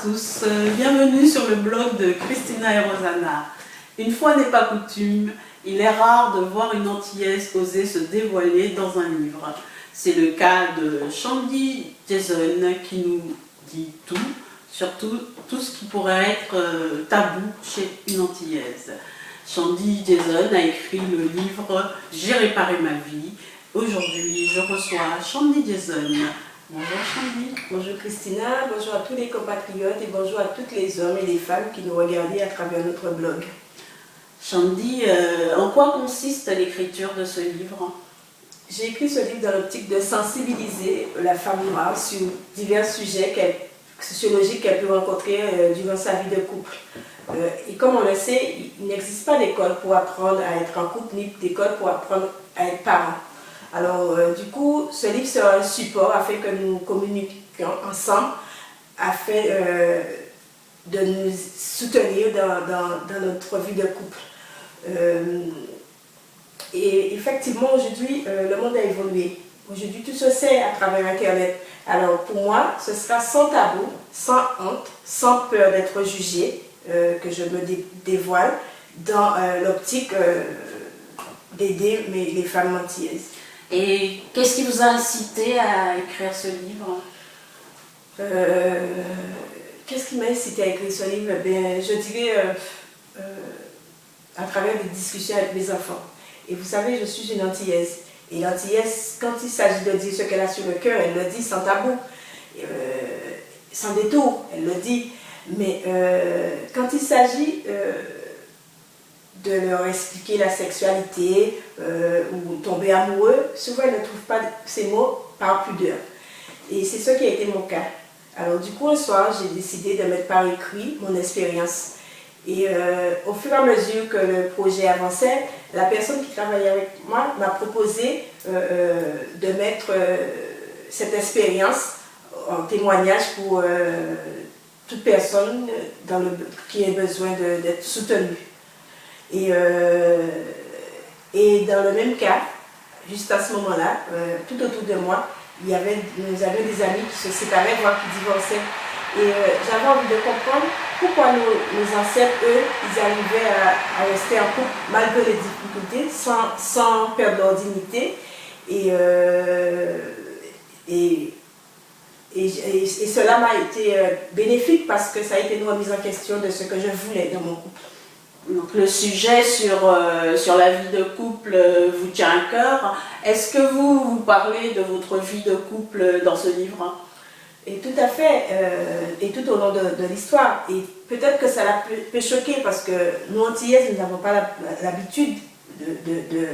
tous, bienvenue sur le blog de Christina et Rosanna. Une fois n'est pas coutume, il est rare de voir une Antillaise oser se dévoiler dans un livre. C'est le cas de Shandy Jason qui nous dit tout, surtout tout ce qui pourrait être tabou chez une Antillaise. Shandy Jason a écrit le livre « J'ai réparé ma vie ». Aujourd'hui, je reçois Shandy Jason. Bonjour Shandy. Bonjour Christina, bonjour à tous les compatriotes et bonjour à toutes les hommes et les femmes qui nous regardent à travers notre blog. Shandy, en quoi consiste l'écriture de ce livre? J'ai écrit ce livre dans l'optique de sensibiliser la femme noire sur divers sujets sociologiques qu'elle peut rencontrer durant sa vie de couple. Et comme on le sait, il n'existe pas d'école pour apprendre à être en couple, ni d'école pour apprendre à être parent. Alors, du coup, ce livre sera un support afin que nous communiquions ensemble, afin de nous soutenir dans notre vie de couple. Et effectivement, aujourd'hui, le monde a évolué. Aujourd'hui, tout se sait à travers Internet. Alors, pour moi, ce sera sans tabou, sans honte, sans peur d'être jugée, que je me dévoile dans l'optique d'aider les femmes antillaises. Et qu'est-ce qui vous a incité à écrire ce livre? Qu'est-ce qui m'a incité à écrire ce livre? Bien, je dirais à travers des discussions avec mes enfants. Et vous savez, je suis une Antillaise. Et l'Antillaise, quand il s'agit de dire ce qu'elle a sur le cœur, elle le dit sans tabou, sans détour, elle le dit. Mais quand il s'agit de leur expliquer la sexualité ou tomber amoureux, souvent ils ne trouvent pas ces mots par pudeur. Et c'est ce qui a été mon cas. Alors du coup, un soir, j'ai décidé de mettre par écrit mon expérience. Et au fur et à mesure que le projet avançait, la personne qui travaillait avec moi m'a proposé de mettre cette expérience en témoignage pour toute personne qui ait besoin d'être soutenue. Et dans le même cas, juste à ce moment-là, tout autour de moi, nous avions des amis qui se séparaient, voire qui divorçaient. Et j'avais envie de comprendre pourquoi nos ancêtres, eux, ils arrivaient à rester en couple malgré les difficultés, sans perdre leur dignité. Et cela m'a été bénéfique parce que ça a été une remise en question de ce que je voulais dans mon couple. Donc, le sujet sur la vie de couple vous tient à cœur. Est-ce que vous parlez de votre vie de couple dans ce livre? Et tout à fait, et tout au long de l'histoire. Et peut-être que ça peut choquer parce que nous, Antillaises, nous n'avons pas l'habitude de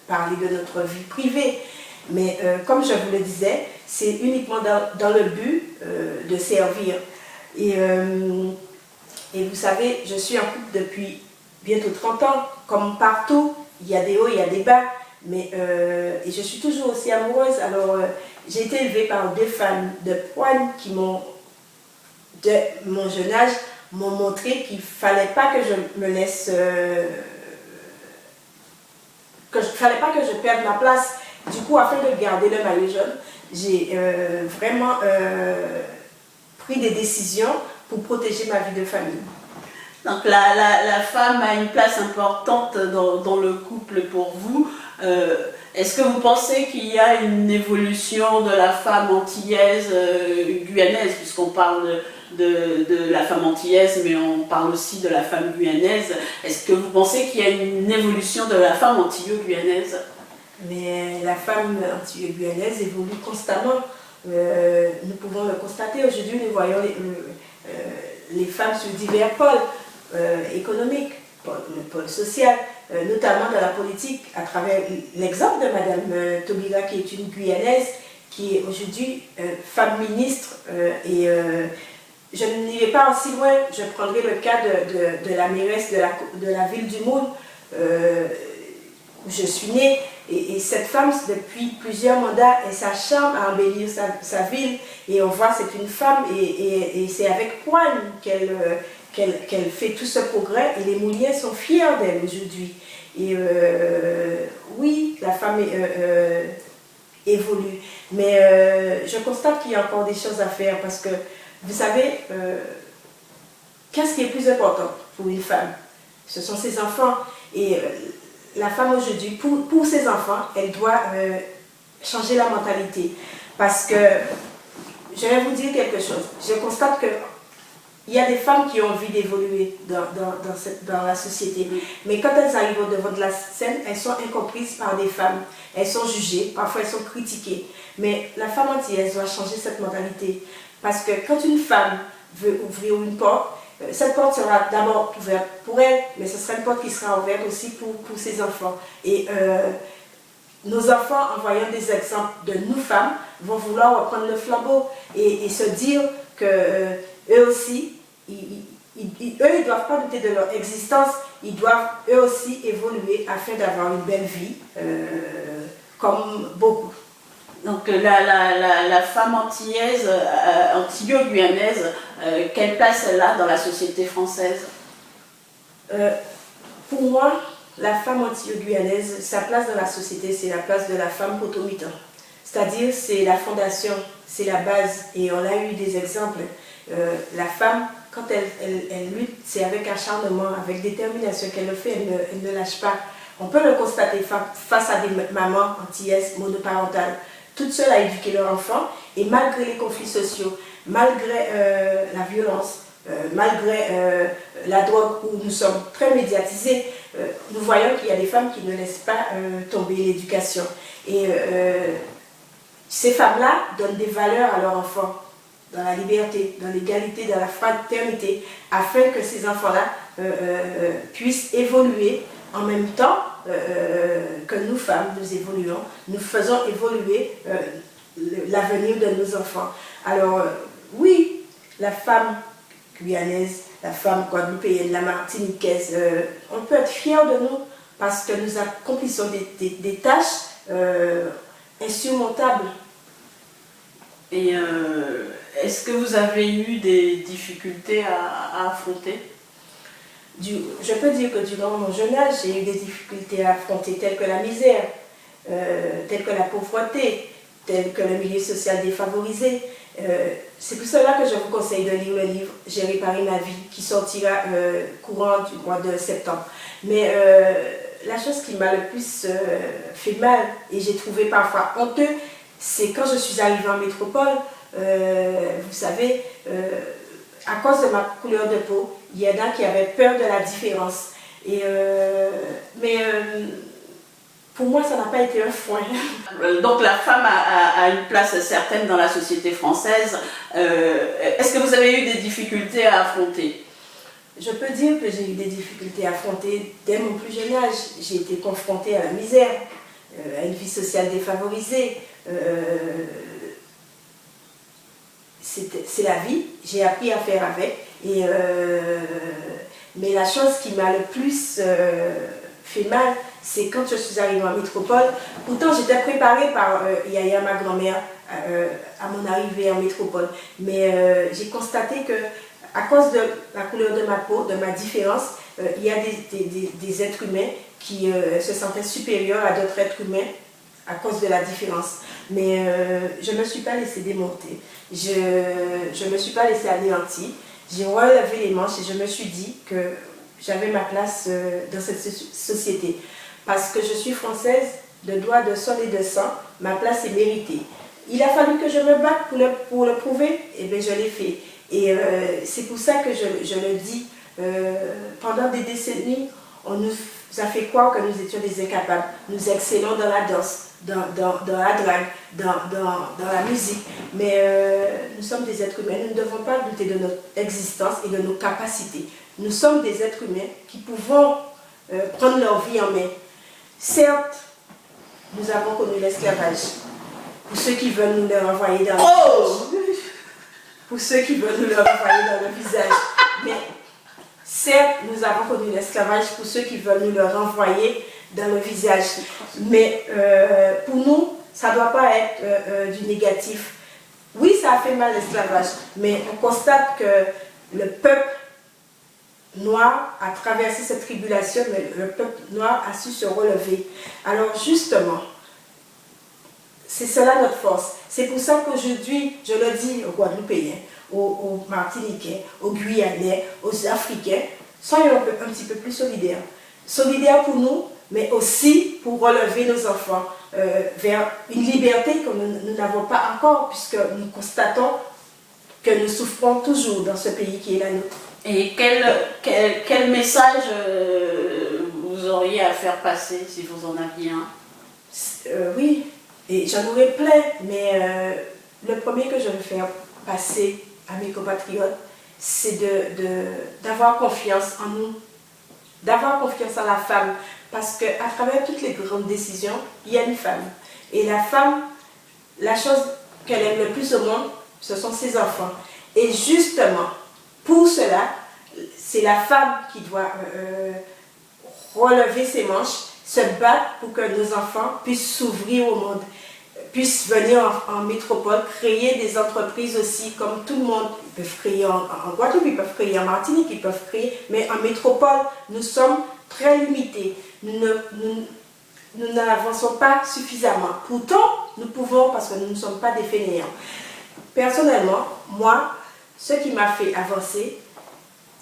parler de notre vie privée. Mais comme je vous le disais, c'est uniquement dans le but de servir. Et vous savez, je suis en couple depuis bientôt 30 ans. Comme partout, il y a des hauts, il y a des bas. Mais et je suis toujours aussi amoureuse. Alors, j'ai été élevée par deux femmes de poigne qui de mon jeune âge, m'ont montré qu'il ne fallait pas que je me laisse... fallait pas que je perde ma place. Du coup, afin de garder le maillot jaune, j'ai vraiment pris des décisions pour protéger ma vie de famille. Donc la femme a une place importante dans le couple pour vous. Est-ce que vous pensez qu'il y a une évolution de la femme antillaise guyanaise, puisqu'on parle de la femme antillaise, mais on parle aussi de la femme guyanaise. Est-ce que vous pensez qu'il y a une évolution de la femme antillo-guyanaise? Mais la femme antillo-guyanaise évolue constamment. Nous pouvons le constater. Aujourd'hui, nous voyons les femmes sur divers pôles économiques, le pôle social, notamment dans la politique, à travers l'exemple de Madame Taubira, qui est une Guyanaise, qui est aujourd'hui femme ministre. Je n'irai pas aussi loin, je prendrai le cas de la mairesse de la ville du Moule, où je suis née. Et cette femme, depuis plusieurs mandats, elle s'acharne à embellir sa ville. Et on voit, c'est une femme, et c'est avec poigne qu'elle fait tout ce progrès. Et les Mouliens sont fiers d'elle aujourd'hui. Et oui, la femme évolue. Mais je constate qu'il y a encore des choses à faire parce que, vous savez, qu'est-ce qui est plus important pour une femme? Ce sont ses enfants. Et la femme aujourd'hui, pour ses enfants, elle doit changer la mentalité. Parce que, je vais vous dire quelque chose, je constate que il y a des femmes qui ont envie d'évoluer dans la société. Mais quand elles arrivent au devant de la scène, elles sont incomprises par des femmes. Elles sont jugées, parfois elles sont critiquées. Mais la femme antillaise doit changer cette mentalité. Parce que quand une femme veut ouvrir une porte, cette porte sera d'abord ouverte pour elle, mais ce sera une porte qui sera ouverte aussi pour ses enfants. Et nos enfants, en voyant des exemples de nous femmes, vont vouloir reprendre le flambeau et se dire que eux aussi, eux, ils ne doivent pas douter de leur existence, ils doivent eux aussi évoluer afin d'avoir une belle vie, comme beaucoup. Donc la femme antillaise, antillo-guyanaise, quelle place elle a dans la société française? Pour moi, la femme antillo-guyanaise, sa place dans la société, c'est la place de la femme potomitan. C'est-à-dire, c'est la fondation, c'est la base, et on a eu des exemples. La femme, quand elle lutte, c'est avec acharnement, avec détermination qu'elle le fait, elle ne lâche pas. On peut le constater face à des mamans antillaises monoparentales, toutes seules à éduquer leurs enfants, et malgré les conflits sociaux, malgré la violence, malgré la drogue où nous sommes très médiatisés, nous voyons qu'il y a des femmes qui ne laissent pas tomber l'éducation. Et ces femmes-là donnent des valeurs à leurs enfants, dans la liberté, dans l'égalité, dans la fraternité, afin que ces enfants-là puissent évoluer en même temps que nous femmes, nous évoluons, nous faisons évoluer l'avenir de nos enfants. Alors oui, la femme guyanaise, la femme guadeloupéenne, la martiniquaise, on peut être fiers de nous parce que nous accomplissons des tâches insurmontables. Et est-ce que vous avez eu des difficultés à affronter? Je peux dire que durant mon jeune âge, j'ai eu des difficultés à affronter, telles que la misère, telles que la pauvreté, telles que le milieu social défavorisé. C'est pour cela que je vous conseille de lire le livre « J'ai réparé ma vie » qui sortira courant du mois de septembre. Mais la chose qui m'a le plus fait mal et j'ai trouvé parfois honteux, c'est quand je suis arrivée en métropole, vous savez, à cause de ma couleur de peau, il y en a qui avaient peur de la différence. Mais pour moi, ça n'a pas été un frein. Donc la femme a une place certaine dans la société française. Est-ce que vous avez eu des difficultés à affronter? Je peux dire que j'ai eu des difficultés à affronter dès mon plus jeune âge. J'ai été confrontée à la misère, à une vie sociale défavorisée. C'est la vie, j'ai appris à faire avec. Mais la chose qui m'a le plus fait mal, c'est quand je suis arrivée en métropole. Pourtant, j'étais préparée par Yaya, ma grand-mère, à mon arrivée en métropole. Mais j'ai constaté que, à cause de la couleur de ma peau, de ma différence, il y a des êtres humains qui se sentaient supérieurs à d'autres êtres humains à cause de la différence. Mais je ne me suis pas laissée démonter. Je ne me suis pas laissée anéantir. J'ai relevé les manches et je me suis dit que j'avais ma place dans cette société. Parce que je suis française, de doigt, de sol et de sang, ma place est méritée. Il a fallu que je me batte pour le prouver, et bien je l'ai fait. Et c'est pour ça que je le dis, pendant des décennies, on nous a fait croire que nous étions des incapables. Nous excellons dans la danse, dans la drague, dans la musique. Mais nous sommes des êtres humains, nous ne devons pas douter de notre existence et de nos capacités. Nous sommes des êtres humains qui pouvons prendre leur vie en main. Certes, nous avons connu l'esclavage. Pour ceux qui veulent nous le renvoyer dans pour ceux qui veulent nous le renvoyer dans le visage. Mais certes, nous avons connu l'esclavage pour ceux qui veulent nous le renvoyer dans le visage. Mais pour nous, ça ne doit pas être du négatif. Oui, ça a fait mal l'esclavage, mais on constate que le peuple noir a traversé cette tribulation, mais le peuple noir a su se relever. Alors justement, c'est cela notre force. C'est pour ça qu'aujourd'hui, je le dis aux Guadeloupéens, aux Martiniquais, aux Guyanais, aux Africains. Soyons un petit peu plus solidaires. Solidaires pour nous, mais aussi pour relever nos enfants vers une liberté que nous n'avons pas encore, puisque nous constatons que nous souffrons toujours dans ce pays qui est la nôtre. Et quel message vous auriez à faire passer si vous en aviez un? Oui, et j'en aurais plein, mais le premier que je veux faire passer à mes compatriotes, c'est d'avoir confiance en nous, d'avoir confiance en la femme, parce qu'à travers toutes les grandes décisions, il y a une femme. Et la femme, la chose qu'elle aime le plus au monde, ce sont ses enfants. Et justement, pour cela, c'est la femme qui doit relever ses manches, se battre pour que nos enfants puissent s'ouvrir au monde, puissent venir en métropole, créer des entreprises aussi, comme tout le monde. Ils peuvent créer en Guadeloupe, ils peuvent créer en Martinique, ils peuvent créer, mais en métropole, nous sommes très limités. Nous n'avançons pas suffisamment. Pourtant, nous pouvons, parce que nous ne sommes pas des fainéants. Personnellement, moi, ce qui m'a fait avancer,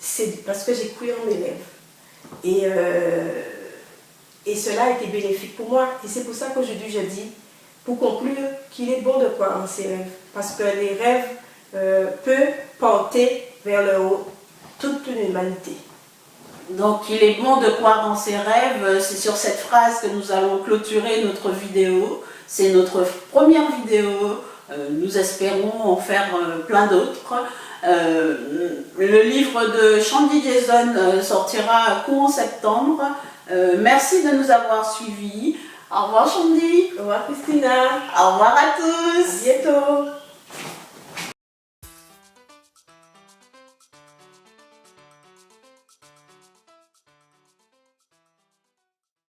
c'est parce que j'ai cru en mes rêves. Et cela a été bénéfique pour moi. Et c'est pour ça qu'aujourd'hui, je dis, pour conclure, qu'il est bon de croire en ses rêves. Parce que les rêves peuvent porter vers le haut toute une humanité. Donc il est bon de croire en ses rêves. C'est sur cette phrase que nous allons clôturer notre vidéo. C'est notre première vidéo. Nous espérons en faire plein d'autres. Le livre de Shandy Jason sortira courant septembre. Merci de nous avoir suivis. Au revoir Shandy. Au revoir Christina. Au revoir à tous. À bientôt.